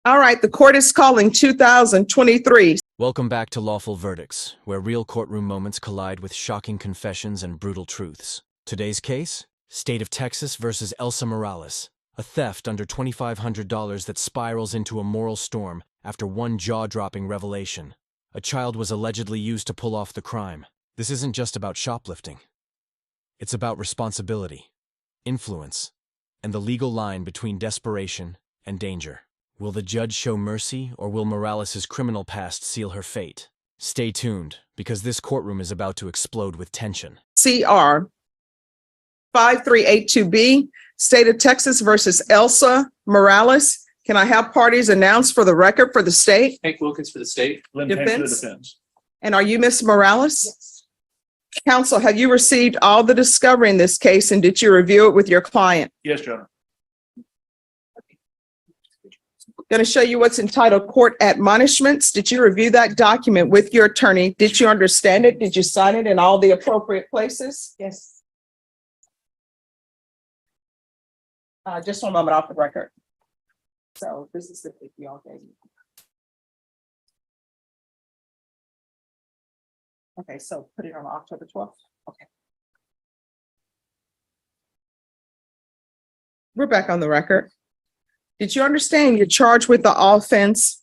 All right, the court is calling 2023. Welcome back to Lawful Verdicts, where real courtroom moments collide with shocking confessions and brutal truths. Today's case? State of Texas versus Elsa Morales, a theft under $2,500 that spirals into a moral storm after one jaw-dropping revelation. A child was allegedly used to pull off the crime. This isn't just about shoplifting. It's about responsibility, influence, and the legal line between desperation and danger. Will the judge show mercy, or will Morales' criminal past seal her fate? Stay tuned, because this courtroom is about to explode with tension. CR 5382B, State of Texas versus Elsa Morales. Can I have parties announced for the record for the state? Hank Wilkins for the state. Lynn Payne for the Defense? defense. And are you Ms. Morales? Yes. Counsel, have you received all the discovery in this case, and did you review it with your client? Yes, Your Honor. Going to show you what's entitled Court Admonishments. Did you review that document with your attorney? Did you understand it? Did you sign it in all the appropriate places? Yes. Just one moment off the record. So this is the thing y'all gave me. Okay, so put it on October 12th. Okay. We're back on the record. Did you understand you're charged with the offense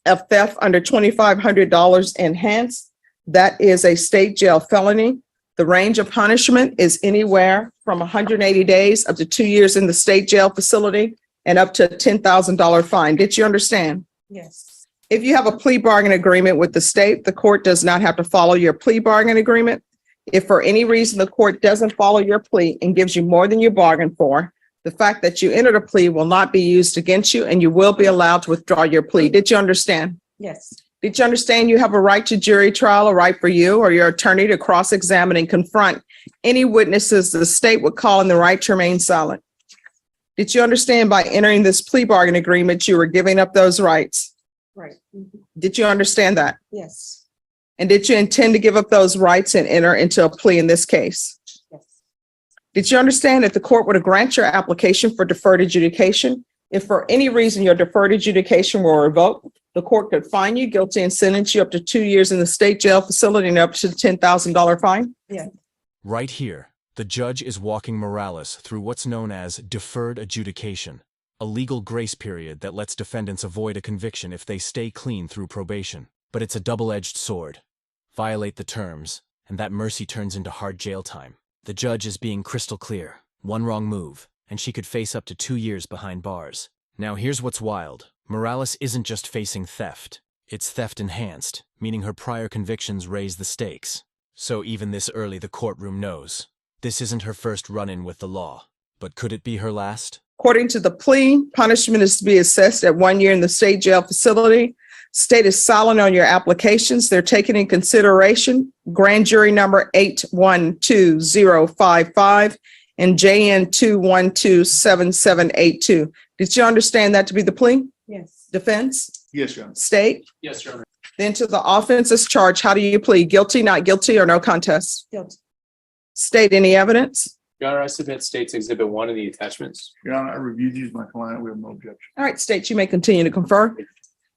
of theft under $2,500 enhanced? That is a state jail felony. The range of punishment is anywhere from 180 days up to 2 years in the state jail facility and up to a $10,000 fine. Did you understand? Yes. If you have a plea bargain agreement with the state, the court does not have to follow your plea bargain agreement. If for any reason the court doesn't follow your plea and gives you more than you bargained for, the fact that you entered a plea will not be used against you, and you will be allowed to withdraw your plea. Did you understand? Yes. Did you understand you have a right to jury trial, a right for you or your attorney to cross-examine and confront any witnesses the state would call in the right to remain silent? Did you understand by entering this plea bargain agreement, you were giving up those rights? Right. Did you understand that? Yes. And did you intend to give up those rights and enter into a plea in this case? Yes. Did you understand that the court would grant your application for deferred adjudication? If for any reason your deferred adjudication were revoked, the court could find you guilty and sentence you up to 2 years in the state jail facility and up to the $10,000 fine? Yeah. Right here, the judge is walking Morales through what's known as deferred adjudication, a legal grace period that lets defendants avoid a conviction if they stay clean through probation. But it's a double-edged sword. Violate the terms, and that mercy turns into hard jail time. The judge is being crystal clear. One wrong move, and she could face up to 2 years behind bars. Now here's what's wild. Morales isn't just facing theft. It's theft enhanced, meaning her prior convictions raise the stakes. So even this early, the courtroom knows. This isn't her first run-in with the law. But could it be her last? According to the plea, punishment is to be assessed at 1 year in the state jail facility. State is silent on your applications. They're taken in consideration. Grand jury number 812055 and JN 2127782. Did you understand that to be the plea? Yes. Defense? Yes, Your Honor. State? Yes, Your Honor. Then to the offenses charged, how do you plead? Guilty, not guilty, or no contest? Guilty. State, any evidence? Your Honor, I submit State's Exhibit 1 of the attachments. Your Honor, I reviewed these with my client. We have no objection. All right, state, you may continue to confer.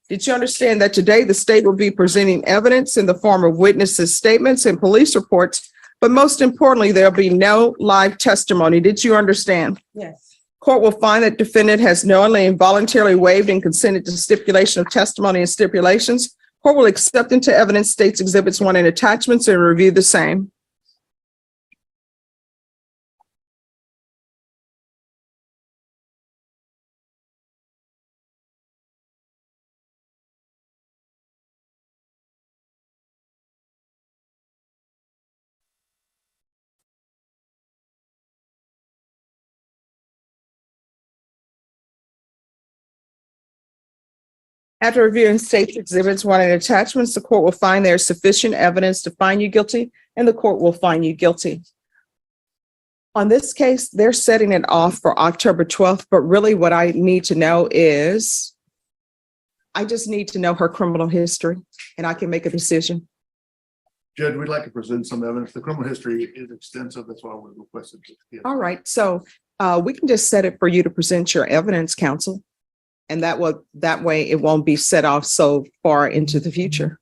Did you understand that today the state will be presenting evidence in the form of witnesses' statements and police reports, but most importantly, there'll be no live testimony? Did you understand? Yes. Court will find that defendant has knowingly and voluntarily waived and consented to stipulation of testimony and stipulations. Court will accept into evidence State's Exhibits 1 and attachments and review the same. After reviewing State's Exhibits 1 and attachments, the court will find there is sufficient evidence to find you guilty, and the court will find you guilty. On this case, they're setting it off for October 12th, but really what I need to know is, I just need to know her criminal history, and I can make a decision. Judge, we'd like to present some evidence. The criminal history is extensive. That's why we requested. All right, so we can just set it for you to present your evidence, counsel. And that way it won't be set off so far into the future.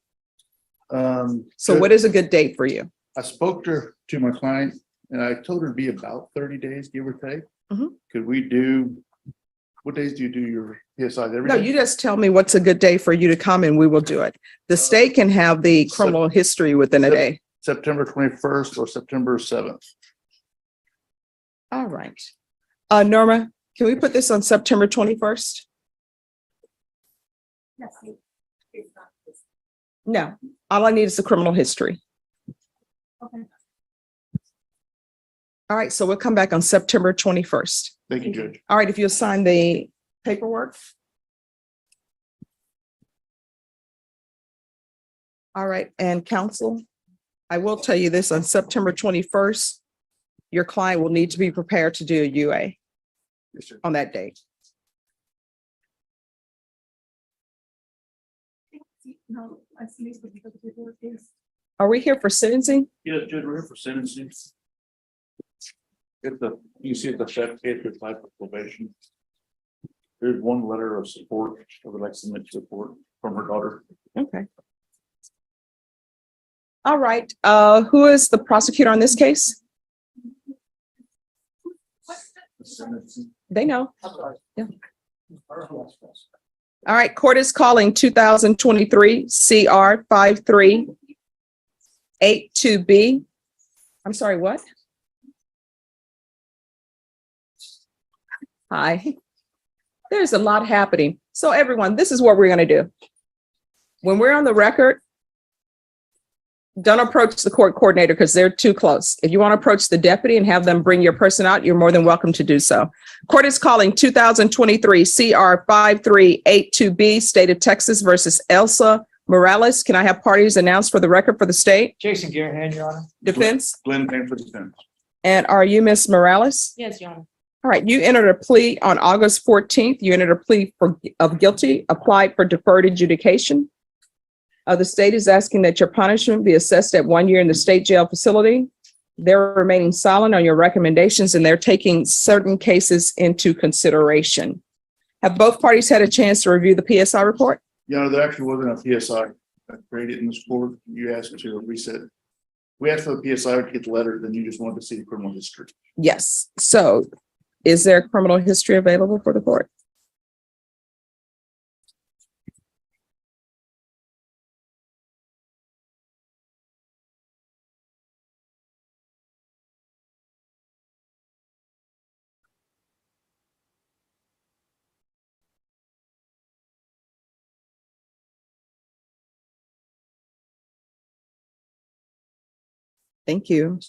So what is a good date for you? I spoke to my client and I told her it'd be about 30 days, give or take. Mhm. Could we do, what days do you do your PSI? Every No, day? you just tell me what's a good day for you to come and we will do it. The state can have the criminal history within a day. September 21st or September 7th. All right. Norma, can we put this on September 21st? No, all I need is the criminal history. Okay. All right, so we'll come back on September 21st. Thank you, Judge. All right, if you'll sign the paperwork. All right, and counsel, I will tell you this, on September 21st, your client will need to be prepared to do a UA Yes, sir. on that date. No, I see this because the paperwork is. Are we here for sentencing? Yeah, Judge, we're here for sentencing. You see at the step page, there's type of probation. There's one letter of support, I would like to submit support from her daughter. Okay. All right, who is the prosecutor on this case? They know. Yeah. All right, court is calling 2023 CR 5382B. I'm sorry, what? Hi. There's a lot happening. So everyone, this is what we're going to do. When we're on the record, don't approach the court coordinator because they're too close. If you want to approach the deputy and have them bring your person out, you're more than welcome to do so. Court is calling 2023 CR 5382B, State of Texas versus Elsa Morales. Can I have parties announced for the record for the state? Jason Garahan, Your Honor. Defense? Glenn came for defense. And are you Miss Morales? Yes, Your Honor. All right, you entered a plea on August 14th. You entered a plea of guilty, applied for deferred adjudication. The state is asking that your punishment be assessed at 1 year in the state jail facility. They're remaining silent on your recommendations and they're taking certain cases into consideration. Have both parties had a chance to review the PSI report? Yeah, there actually wasn't a PSI created in this court. You asked to reset. We asked for the PSI to get the letter, then you just wanted to see the criminal history. Yes. So is there criminal history available for the court? Thank you.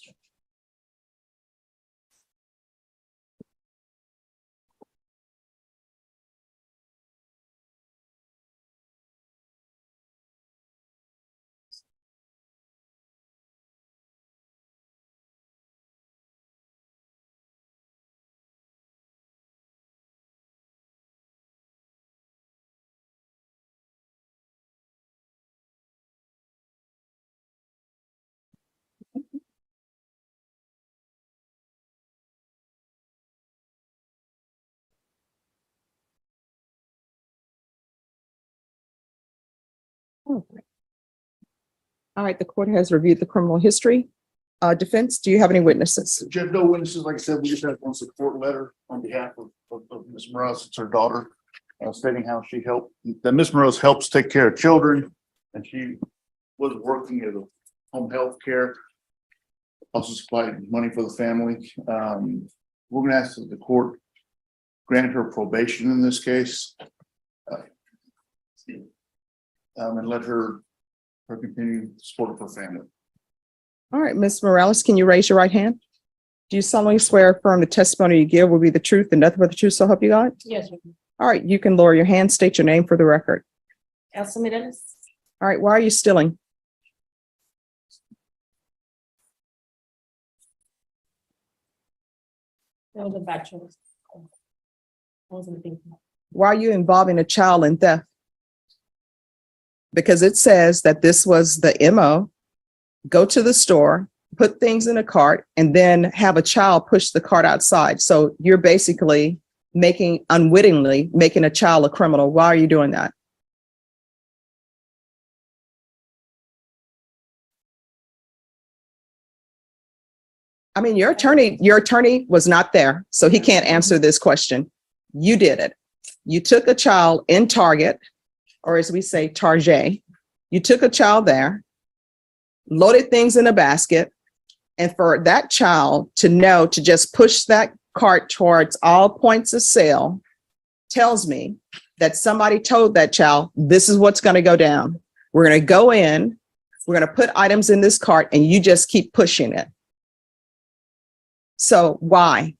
Okay. All right, the court has reviewed the criminal history. Defense, do you have any witnesses? Judge, no witnesses. Like I said, we just had one support letter on behalf of Ms. Morales. It's her daughter, stating how she helped, that Ms. Morales helps take care of children. And she was working as a home health care. Also supplied money for the family. We're gonna ask that the court grant her probation in this case. And let her continue support of her family. All right, Ms. Morales, can you raise your right hand? Do you solemnly swear or affirm the testimony you give will be the truth and nothing but the truth, so help you God? Yes, Your Honor. All right, you can lower your hand, state your name for the record. Elsa Mireles. All right, why are you stealing? That was a bachelor. I wasn't thinking. Why are you involving a child in theft? Because it says that this was the MO, go to the store, put things in a cart, and then have a child push the cart outside. So you're basically unwittingly making a child a criminal. Why are you doing that? I mean, your attorney was not there, so he can't answer this question. You did it. You took a child in Target, or as we say, Target. You took a child there, loaded things in a basket, and for that child to know to just push that cart towards all points of sale tells me that somebody told that child, this is what's going to go down. We're going to go in, we're going to put items in this cart, and you just keep pushing it. So why?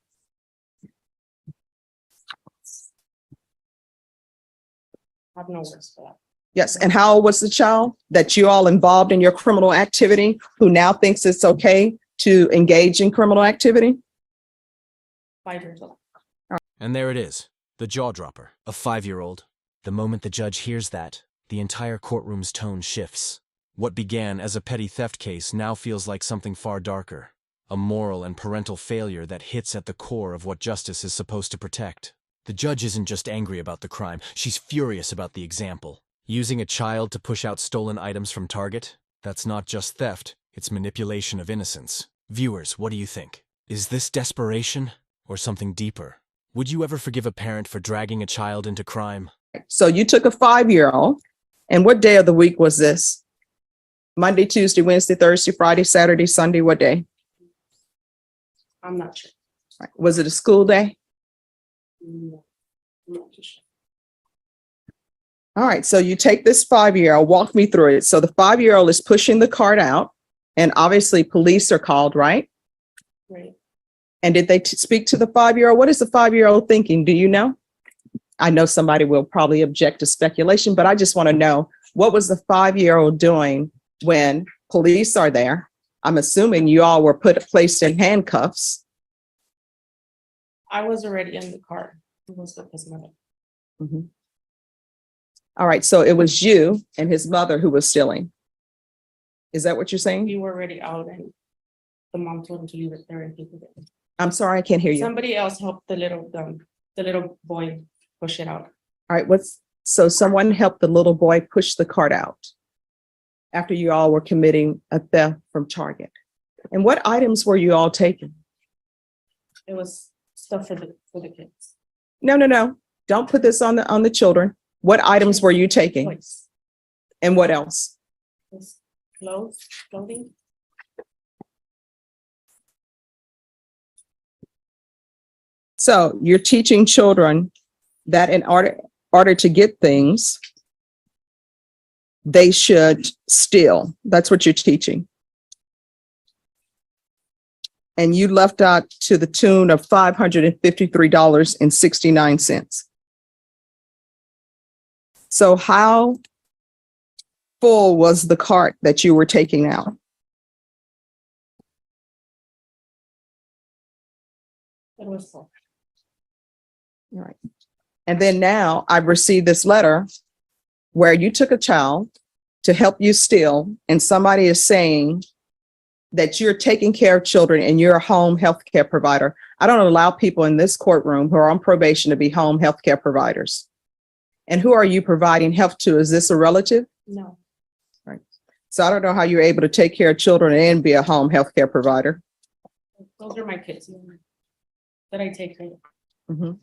I have no words for that. Yes. And how old was the child that you all involved in your criminal activity who now thinks it's okay to engage in criminal activity? 5 years old. And there it is, the jaw dropper, a 5-year-old. The moment the judge hears that, the entire courtroom's tone shifts. What began as a petty theft case now feels like something far darker, a moral and parental failure that hits at the core of what justice is supposed to protect. The judge isn't just angry about the crime, she's furious about the example. Using a child to push out stolen items from Target? That's not just theft, it's manipulation of innocence. Viewers, what do you think? Is this desperation or something deeper? Would you ever forgive a parent for dragging a child into crime? So you took a 5-year-old, and what day of the week was this? Monday, Tuesday, Wednesday, Thursday, Friday, Saturday, Sunday, what day? I'm not sure. Was it a school day? No, I'm not too sure. All right, so you take this 5-year-old, walk me through it. So the 5-year-old is pushing the cart out, and obviously police are called, right? Right. And did they speak to the 5-year-old? What is the 5-year-old thinking? Do you know? I know somebody will probably object to speculation, but I just want to know, what was the 5-year-old doing when police are there? I'm assuming you all were placed in handcuffs. I was already in the car. It was with his mother. Mhm. All right, so it was you and his mother who was stealing. Is that what you're saying? We were already out and the mom told him to leave it there and he did it. I'm sorry, I can't hear you. All Somebody else helped the little boy push it out. right, so someone helped the little boy push the cart out after you all were committing a theft from Target. And what items were you all taking? It was stuff for the kids. No. Don't put this on the children. What items were you taking? Toys. And what else? It was clothing. So you're teaching children that in order to get things, they should steal. That's what you're teaching. And you left out to the tune of $553.69. So how full was the cart that you were taking out? It was full. All right. And then now I've received this letter where you took a child to help you steal, and somebody is saying that you're taking care of children and you're a home health care provider. I don't allow people in this courtroom who are on probation to be home health care providers. And who are you providing health to? Is this a relative? No. Right. So I don't know how you're able to take care of children and be a home health care provider. Those are my kids that I take care of. Mhm.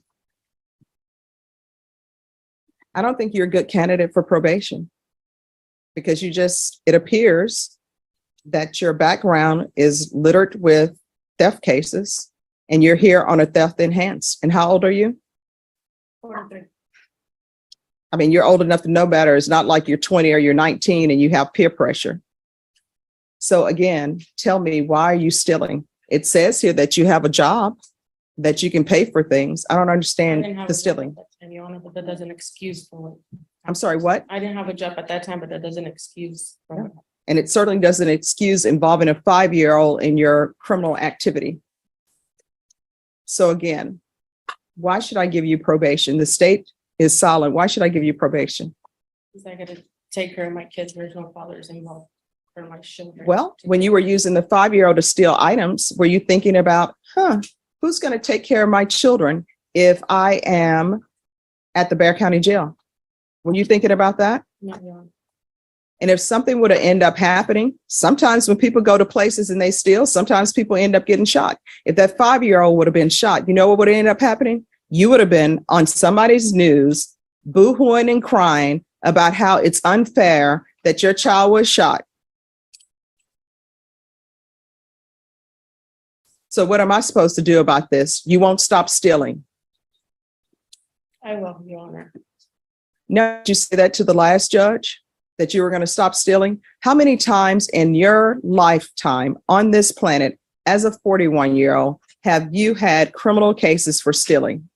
I don't think you're a good candidate for probation because it appears that your background is littered with theft cases and you're here on a theft enhanced. And how old are you? 43. I mean, you're old enough to know better. It's not like you're 20 or you're 19 and you have peer pressure. So again, tell me, why are you stealing? It says here that you have a job, that you can pay for things. I don't I didn't understand have the a job stealing. at that time, Your Honor, but that doesn't excuse for it. I'm sorry, what? I didn't have a job at that time, but that doesn't excuse for it. And it certainly doesn't excuse involving a 5-year-old in your criminal activity. So again, why should I give you probation? The state is silent. Why should I give you probation? Because I gotta take care of my kids. There's no fathers involved for my children. Well, when you were using the 5-year-old to steal items, were you thinking about, who's going to take care of my children if I am at the Bear County Jail? Were you thinking about that? No, Your Honor. And if something would have ended up happening, sometimes when people go to places and they steal, sometimes people end up getting shot. If that 5-year-old would have been shot, you know what would have ended up happening? You would have been on somebody's news, boo-hooing and crying about how it's unfair that your child was shot. So what am I supposed to do about this? You won't stop stealing. I will, Your Honor. Now, did you say that to the last judge, that you were going to stop stealing? How many times in your lifetime on this planet, as a 41-year-old, have you had criminal cases for stealing?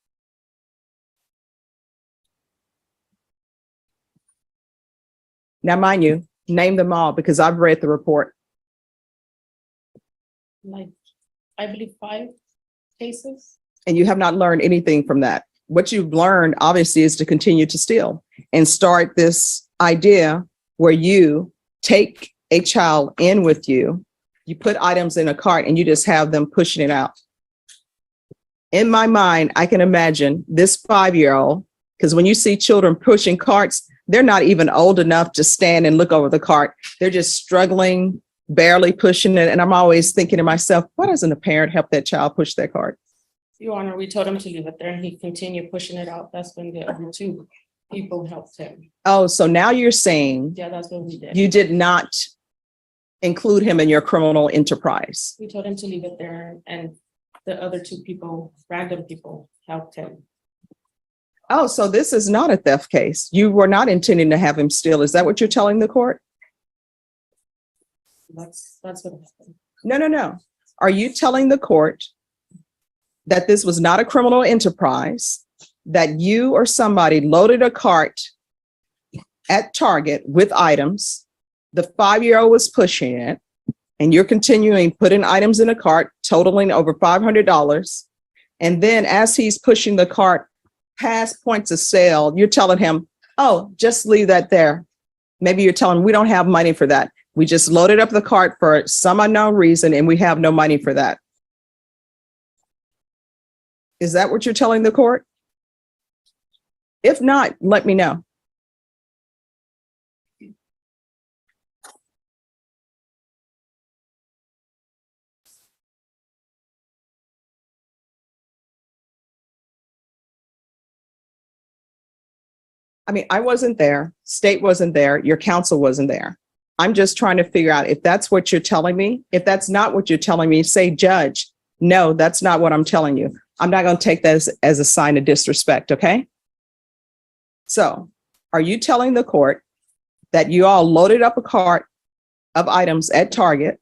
Now, mind you, name them all because I've read the report. Like, I believe 5 cases. And you have not learned anything from that. What you've learned, obviously, is to continue to steal and start this idea where you take a child in with you, you put items in a cart, and you just have them pushing it out. In my mind, I can imagine this 5-year-old, because when you see children pushing carts, they're not even old enough to stand and look over the cart. They're just struggling, barely pushing it. And I'm always thinking to myself, why doesn't a parent help that child push their cart? Your Honor, we told him to leave it there and he continued pushing it out. That's when the other 2 people helped him. Oh, so now you're saying Yeah, that's what we did. you did not include him in your criminal enterprise. We told him to leave it there and the other 2 people, random people, helped him. Oh, so this is not a theft case. You were not intending to have him steal. Is that what you're telling the court? That's what happened. No. Are you telling the court that this was not a criminal enterprise, that you or somebody loaded a cart at Target with items, the 5-year-old was pushing it, and you're continuing putting items in a cart totaling over $500, and then as he's pushing the cart past points of sale, you're telling him, oh, just leave that there. Maybe you're telling him, we don't have money for that. We just loaded up the cart for some unknown reason and we have no money for that. Is that what you're telling the court? If not, let me know. I mean, I wasn't there, state wasn't there, your counsel wasn't there. I'm just trying to figure out if that's what you're telling me. If that's not what you're telling me, say, judge, no, that's not what I'm telling you. I'm not going to take that as a sign of disrespect, okay? So, are you telling the court that you all loaded up a cart of items at Target?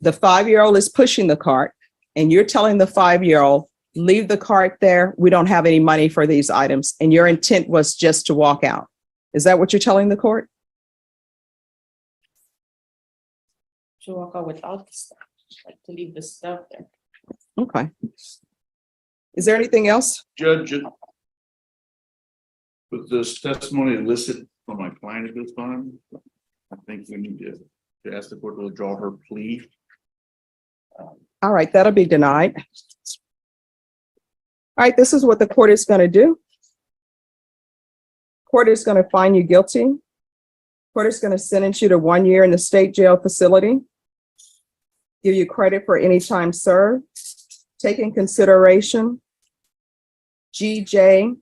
The 5-year-old is pushing the cart, and you're telling the 5-year-old, leave the cart there. We don't have any money for these items. And your intent was just to walk out. Is that what you're telling the court? To walk out without the stuff, like to leave the stuff there. Okay. Is there anything else? Judge, with this testimony elicited from my client at this time, I think we need to ask the court to withdraw her plea. All right, that'll be denied. All right, this is what the court is going to do. Court is going to find you guilty. Court is going to sentence you to 1 year in the state jail facility. Give you credit for any time served. Take in consideration GJ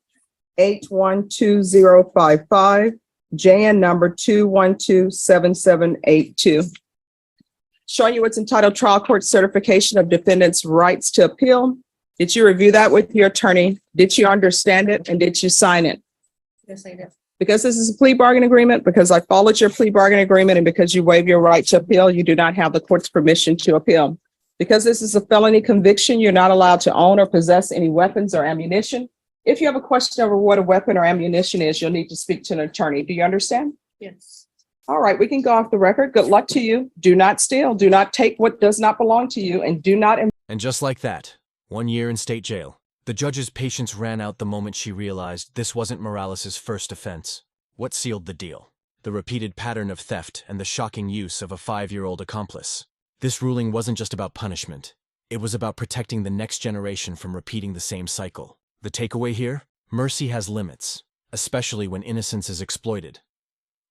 812055, JN number 2127782. Showing you what's entitled Trial Court Certification of Defendant's Rights to Appeal. Did you review that with your attorney? Did you understand it and did you sign it? Yes, I did. Because this is a plea bargain agreement, because I followed your plea bargain agreement, and because you waive your right to appeal, you do not have the court's permission to appeal. Because this is a felony conviction, you're not allowed to own or possess any weapons or ammunition. If you have a question over what a weapon or ammunition is, you'll need to speak to an attorney. Do you understand? Yes. All right, we can go off the record. Good luck to you. Do not steal. Do not take what does not belong to you, and do not. And just like that, 1 year in state jail. The judge's patience ran out the moment she realized this wasn't Morales' first offense. What sealed the deal? The repeated pattern of theft and the shocking use of a 5-year-old accomplice. This ruling wasn't just about punishment. It was about protecting the next generation from repeating the same cycle. The takeaway here? Mercy has limits, especially when innocence is exploited.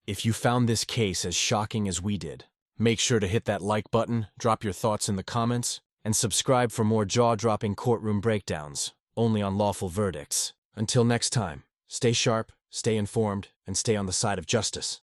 If you found this case as shocking as we did, make sure to hit that like button, drop your thoughts in the comments, and subscribe for more jaw-dropping courtroom breakdowns, only on Lawful Verdicts. Until next time, stay sharp, stay informed, and stay on the side of justice.